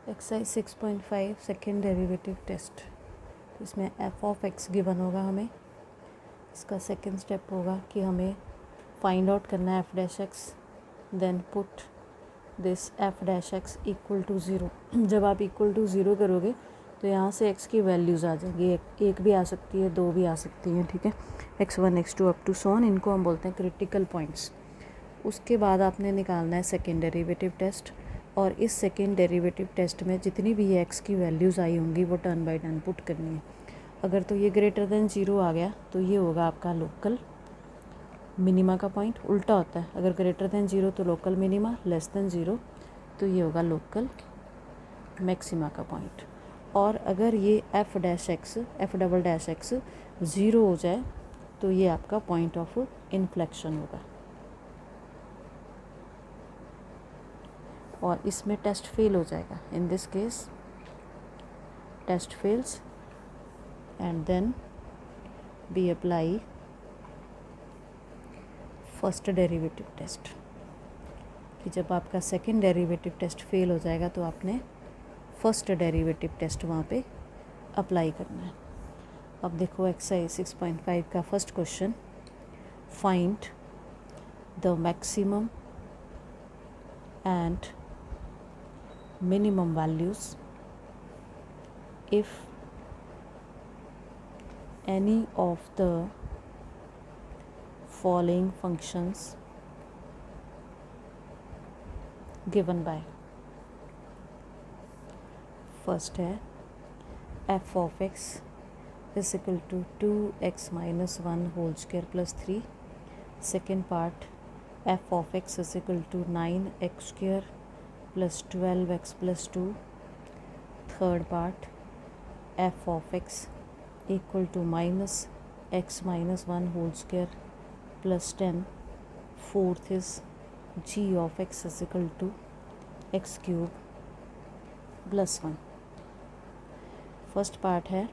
Exercise 6.5 second derivative test. इसमें f of x given होगा हमें। इसका सेकेंड स्टेप होगा कि हमें फाइंड आउट करना है f dash x, then put this f dash x equal to zero. जब आप इक्वल टू ज़ीरो करोगे तो यहाँ से एक्स की वैल्यूज़ आ जाएंगी। एक भी आ सकती है, दो भी आ सकती हैं, ठीक है। x1 x2 up to so on, इनको हम बोलते हैं क्रिटिकल पॉइंट्स। उसके बाद आपने निकालना है सेकेंड डेरिवेटिव टेस्ट, और इस सेकेंड डेरिवेटिव टेस्ट में जितनी भी एक्स की वैल्यूज़ आई होंगी वो टर्न बाय टर्न पुट करनी है। अगर तो ये ग्रेटर देन ज़ीरो आ गया तो ये होगा आपका लोकल मिनिमा का पॉइंट। उल्टा होता है, अगर ग्रेटर देन ज़ीरो तो local minima, less than zero तो ये होगा लोकल मैक्सिमा का पॉइंट। और अगर ये F dash x, F double dash x zero हो जाए तो ये आपका पॉइंट ऑफ इन्फ्लेक्शन होगा, और इसमें टेस्ट फेल हो जाएगा। In this case test fails and then we apply first derivative test. कि जब आपका सेकेंड डेरिवेटिव टेस्ट फेल हो जाएगा तो आपने फर्स्ट डेरिवेटिव टेस्ट वहाँ पे अप्लाई करना है। अब देखो एक्सरसाइज 6.5 का first question, find the maximum and minimum values if any of the following functions given by। first है f of x is equal to 2x minus 1 whole square plus 3। second part f of x is equal to 9x square plus 12x plus 2। third part f of x equal to minus x minus 1 whole square plus 10। fourth is g of x is equal to x cube plus 1। first part है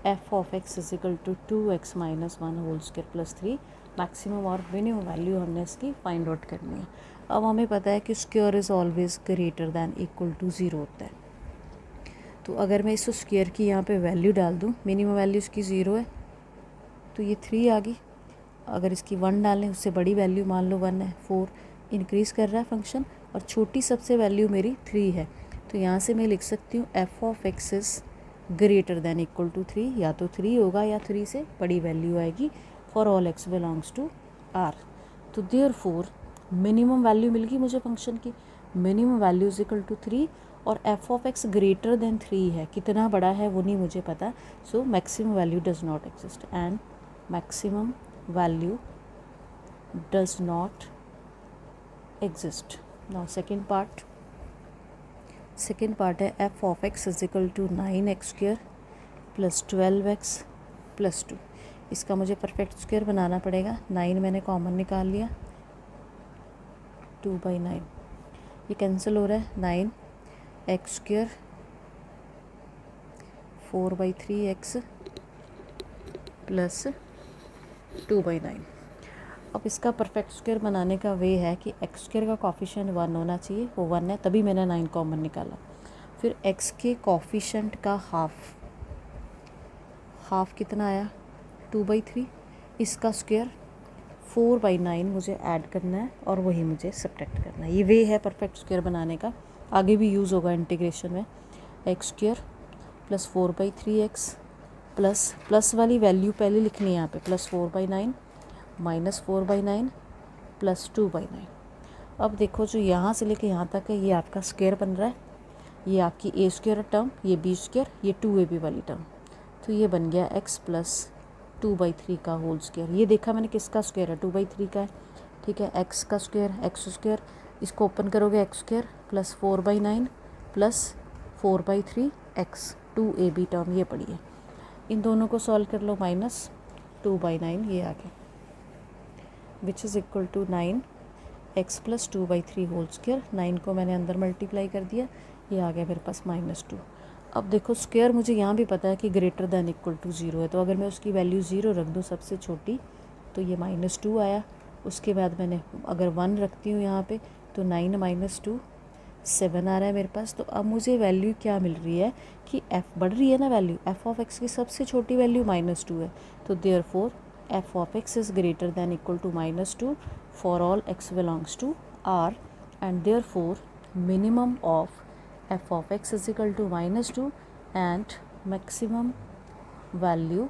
f of x is equal to 2x minus 1 whole square plus 3। Maximum और minimum value हमने इसकी find out करनी है। अब हमें पता है कि square is always greater than equal to zero होता है। तो अगर मैं इस स्क्वायर की यहाँ पे वैल्यू डाल दूँ, मिनिमम वैल्यू इसकी ज़ीरो है तो ये 3 आ गई। अगर इसकी 1 डालें, उससे बड़ी वैल्यू मान लो 1 है, 4 इंक्रीज़ कर रहा है फंक्शन, और छोटी सबसे वैल्यू मेरी 3 है। तो यहाँ से मैं लिख सकती हूँ f of x is greater than equal to 3। या तो 3 होगा या 3 से बड़ी वैल्यू आएगी for all X belongs to R. तो देयरफॉर मिनिमम वैल्यू मिल गई मुझे फंक्शन की, minimum value is equal to 3, और F of X greater than 3 है। कितना बड़ा है वो नहीं मुझे पता, so maximum value does not exist and maximum value does not exist. Now second part है F of X is equal to 9x square plus 12x plus 2। इसका मुझे परफेक्ट स्क्वायर बनाना पड़ेगा। 9 मैंने कॉमन निकाल लिया, 2/9 ये कैंसिल हो रहा है। 9x square 4/3x plus 2/9। अब इसका परफेक्ट स्क्वायर बनाने का वे है कि एक्स स्क्वायर का कॉफिशिएंट 1 होना चाहिए, वो 1 है, तभी मैंने 9 कॉमन निकाला। फिर एक्स के कॉफिशिएंट का हाफ कितना आया, 2/3। इसका स्क्वायर 4/9 मुझे ऐड करना है और वही मुझे सब्ट्रैक्ट करना है। ये वे है परफेक्ट स्क्वायर बनाने का, आगे भी यूज़ होगा इंटीग्रेशन में। X square plus 4/3x plus वाली वैल्यू पहले लिखनी है यहाँ पे, प्लस 4/9 माइनस 4/9 प्लस 2/9। अब देखो जो यहाँ से लेके यहाँ तक है ये आपका स्क्वायर बन रहा है। ये आपकी ए स्क्वायर टर्म, ये बी स्क्वायर, ये 2ab वाली टर्म, तो ये बन गया x प्लस 2/3 का होल स्क्वायर। ये देखा मैंने किसका स्क्वायर है, 2/3 का है, ठीक है। x का स्क्वायर, x स्क्वायर, इसको ओपन करोगे x square plus 4/9 plus 4/3x 2ab term ये पड़ी है। इन दोनों को सॉल्व कर लो, माइनस 2/9 ये आ गया, which is equal to 9x plus 2/3 whole square. 9 को मैंने अंदर मल्टीप्लाई कर दिया, ये आ गया मेरे पास -2। अब देखो स्क्वायर मुझे यहाँ भी पता है कि ग्रेटर दैन इक्वल टू 0 है, तो अगर मैं उसकी वैल्यू 0 रख दूँ सबसे छोटी तो ये -2 आया। उसके बाद मैंने अगर 1 रखती हूँ यहाँ पे तो 9 - 2 7 आ रहा है मेरे पास। तो अब मुझे वैल्यू क्या मिल रही है कि f बढ़ रही है ना वैल्यू, f ऑफ x की सबसे छोटी वैल्यू -2 है। तो therefore f of x is greater than equal to -2 for all x belongs to r, and therefore minimum of f of x is equal to -2 and maximum value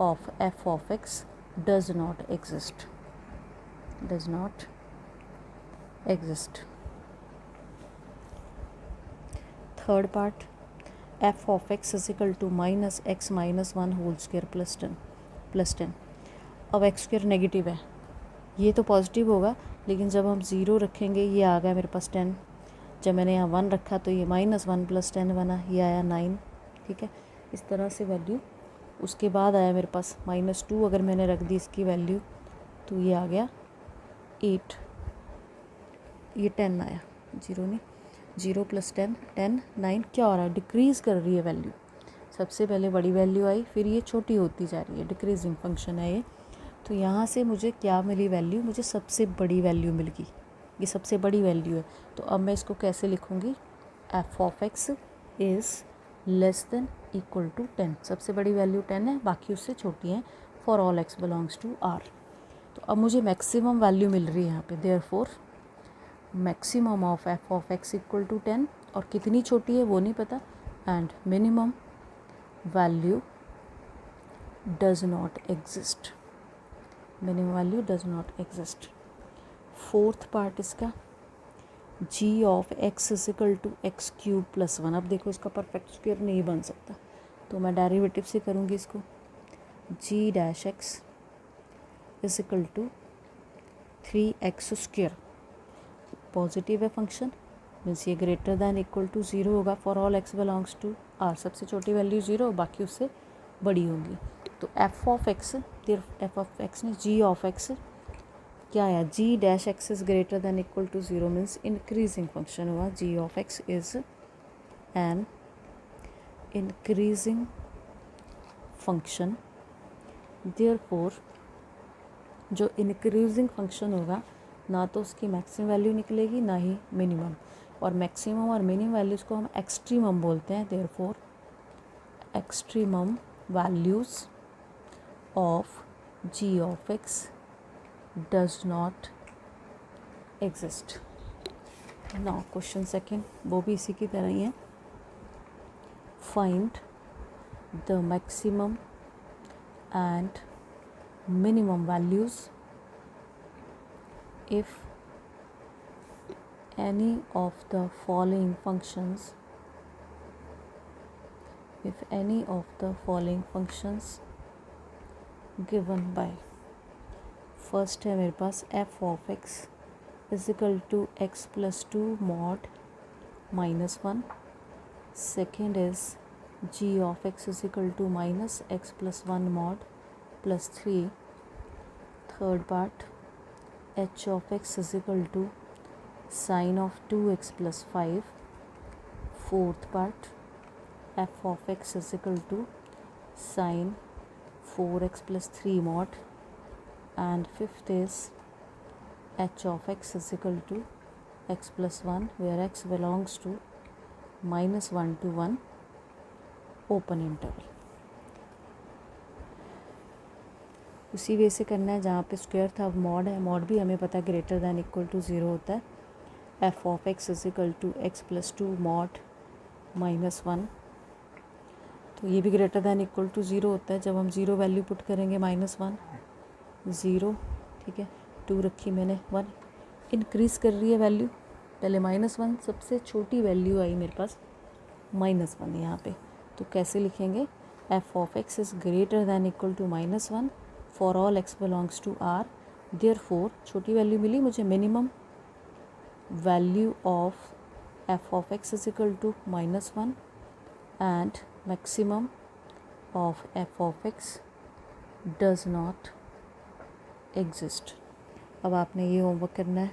of f of x does not exist, does not exist. Third part, f of x is equal to minus x minus 1 whole square plus 10. अब x square negative है, ये तो positive होगा, लेकिन जब हम 0 रखेंगे ये आ गया मेरे पास 10, जब मैंने यहाँ 1 रखा तो ये -1 + 10 बना, ये आया 9। ठीक है, इस तरह से वैल्यू। उसके बाद आया मेरे पास -2, अगर मैंने रख दी इसकी वैल्यू तो ये आ गया 8, ये 10 आया, 0 नहीं, 0 + 10 10 9। क्या हो रहा है, डिक्रीज़ कर रही है वैल्यू। सबसे पहले बड़ी वैल्यू आई, फिर ये छोटी होती जा रही है, डिक्रीजिंग फंक्शन है ये। तो यहाँ से मुझे क्या मिली वैल्यू, मुझे सबसे बड़ी वैल्यू मिल गई, ये सबसे बड़ी वैल्यू है। तो अब मैं इसको कैसे लिखूँगी, f of x is less than equal to 10। सबसे बड़ी वैल्यू 10 है, बाकी उससे छोटी हैं, for all x belongs to r। तो अब मुझे मैक्सिमम वैल्यू मिल रही है यहाँ पे, therefore maximum of f of x equal to 10, और कितनी छोटी है वो नहीं पता, and minimum value does not exist, minimum value does not exist. Fourth part इसका, g of x is equal to x³ + 1। अब देखो इसका परफेक्ट स्क्वायर नहीं बन सकता, तो मैं डेरिवेटिव से करूँगी इसको। g dash x is equal to 3x², positive है फंक्शन, मीन्स ये ग्रेटर दैन इक्वल टू 0 होगा for all x belongs to r। सबसे छोटी वैल्यू 0, बाकी उससे बड़ी होंगी। तो f of x, f of x ने g ऑफ x क्या आया, g dash x is greater than equal to 0, means increasing function हुआ। g of x is an increasing function, therefore जो इंक्रीजिंग फंक्शन होगा ना तो उसकी मैक्सिमम वैल्यू निकलेगी ना ही मिनिमम, और मैक्सिमम और मिनिमम वैल्यूज़ को हम एक्सट्रीमम बोलते हैं। Therefore extremum values of g of x does not exist. Now question second, वो भी इसी की तरह ही है। Find the maximum and minimum values if any of the following functions, if any of the following functions given by, first है मेरे पास f of x is equal to x + 2 mod -1। Second is g of x is equal to -x + 1 mod +3। Third part h of x is equal to sin of 2x + 5। Fourth part f of x is equal to sin 4x + 3 mod, and fifth is h of x is equal to x + 1, where x belongs to -1 to 1 open interval। उसी वे से करना है जहाँ पे square था, अब mod है, mod भी हमें पता है ग्रेटर दैन इक्वल टू 0 होता है। f of x is equal to x + 2 mod -1, तो ये भी ग्रेटर दैन इक्वल टू 0 होता है। जब हम 0 वैल्यू पुट करेंगे -1 0, ठीक है, 2 रखी मैंने, 1 इंक्रीज़ कर रही है वैल्यू, पहले -1, सबसे छोटी वैल्यू आई मेरे पास -1 यहाँ पे। तो कैसे लिखेंगे, f of x is greater than equal to -1 for all x belongs to r। Therefore छोटी वैल्यू मिली मुझे, minimum value of f of x is equal to -1 and maximum of f of x does not exist. अब आपने ये homework करना है,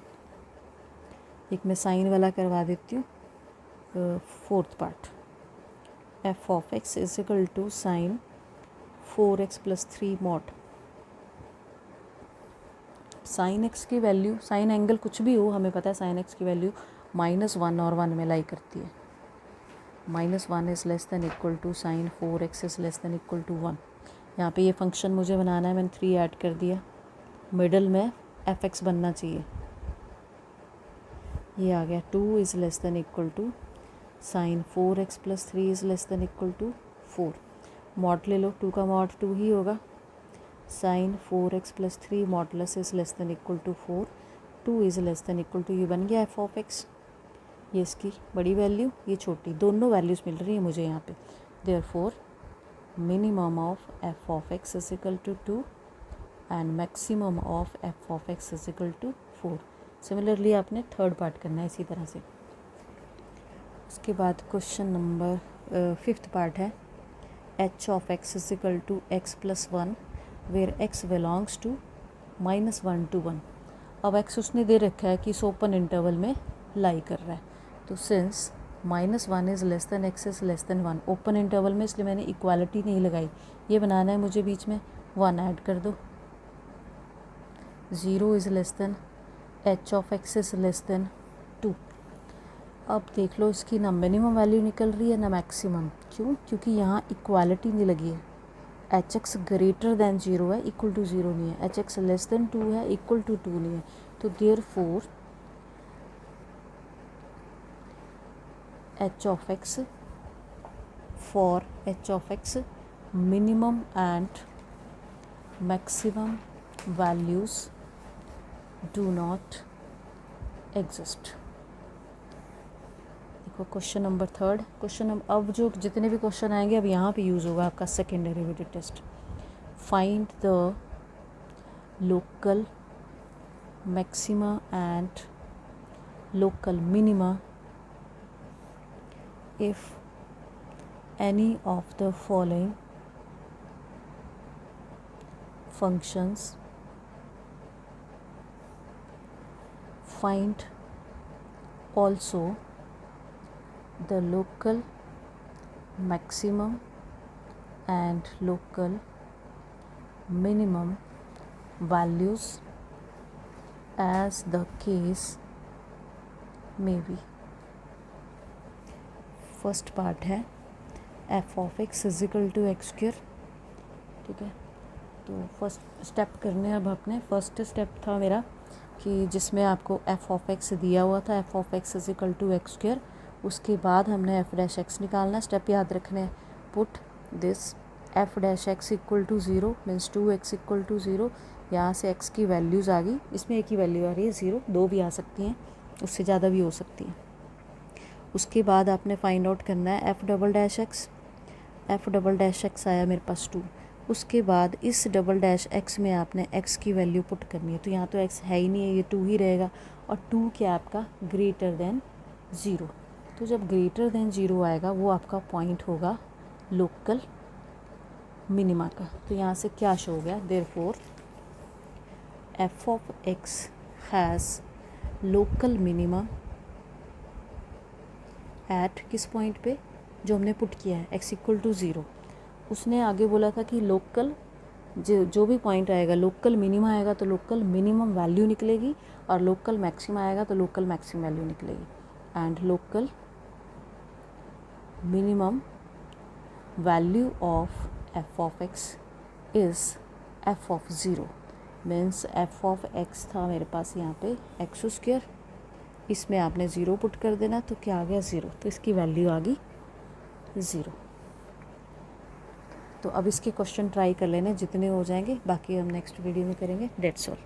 एक मैं साइन वाला करवा देती हूँ। Fourth part, f of x is equal to sin 4x + 3 mod। Sine x की वैल्यू, साइन एंगल कुछ भी हो, हमें पता है साइन एक्स की वैल्यू -1 और 1 में लाई करती है। -1 is less than equal to sine 4x is less than equal to 1। यहाँ पे ये फंक्शन मुझे बनाना है, मैंने 3 ऐड कर दिया, मिडल में f(x) बनना चाहिए। ये आ गया 2 is less than equal to sine 4x plus 3 is less than equal to 4। Mod ले लो, 2 का मॉड 2 ही होगा। Sine 4x plus 3 modulus is less than equal to 4, 2 is less than equal to, ये बन गया f(x). ये इसकी बड़ी वैल्यू, ये छोटी, दोनों वैल्यूज़ मिल रही है मुझे यहाँ पे। Therefore minimum of f(x) is equal to 2 and maximum of f(x) is equal to 4। Similarly आपने थर्ड पार्ट करना है इसी तरह से। उसके बाद क्वेश्चन नंबर 5th पार्ट है h(x) is equal to x plus 1 where x belongs to -1 to 1। अब x उसने दे रखा है कि इस ओपन इंटरवल में लाई कर रहा है, तो since -1 is less then x is less then 1, open interval में, इसलिए मैंने इक्वालिटी नहीं लगाई। ये बनाना है मुझे, बीच में 1 ऐड कर दो। 0 is less then h(x) is less then 2। अब देख लो इसकी ना मिनिमम वैल्यू निकल रही है ना मैक्सिमम। क्यों? क्योंकि यहाँ इक्वालिटी नहीं लगी है। h(x) ग्रेटर दैन 0 है, इक्वल टू 0 नहीं है। h(x) लेस दैन 2 है, इक्वल टू 2 नहीं है। तो therefore h(x) for h(x) minimum and maximum values do not exist। देखो क्वेश्चन नंबर 3rd, क्वेश्चन अब जो जितने भी क्वेश्चन आएंगे अब यहाँ पे यूज़ होगा आपका second derivative test. Find the local maxima and local minima if any of the following functions find also the local maximum and local minimum values as the case may be। First part है f(x) is equal to x square. ठीक है, तो first step करने अब अपने। First step था मेरा कि जिसमें आपको f(x) दिया हुआ था, f(x) is equal to x square. उसके बाद हमने f'(x) निकालना। स्टेप याद रखने हैं। Put this f'(x) equal to 0 means 2x equal to 0। यहाँ से x की वैल्यूज़ आ गई, इसमें एक ही वैल्यू आ रही है 0, 2 भी आ सकती हैं, उससे ज़्यादा भी हो सकती हैं। उसके बाद आपने फाइंड आउट करना है f'(x). f'(x) आया मेरे पास 2। उसके बाद इस (x) में आपने x की वैल्यू पुट करनी है। तो यहाँ तो x है ही नहीं है, ये 2 ही रहेगा। और 2 क्या आपका ग्रेटर देन 0। तो जब ग्रेटर देन 0 आएगा वो आपका पॉइंट होगा लोकल मिनिमा का। तो यहाँ से क्या शो हो गया, therefore f(x) has local minima at किस पॉइंट पे, जो हमने पुट किया है x इक्वल टू 0। उसने आगे बोला था कि लोकल जो भी पॉइंट आएगा लोकल मिनिमा आएगा तो लोकल मिनिमम वैल्यू निकलेगी, और लोकल मैक्सिमा आएगा तो लोकल मैक्सिमम वैल्यू निकलेगी। And local minimum value of f(x) is f(0) means f(x) था मेरे पास यहाँ पे x स्क्वायर, इसमें आपने 0 पुट कर देना, तो क्या आ गया 0। तो इसकी वैल्यू आ गई 0। तो अब इसके क्वेश्चन ट्राई कर लेने, जितने हो जाएंगे बाकी हम नेक्स्ट वीडियो में करेंगे। That's all.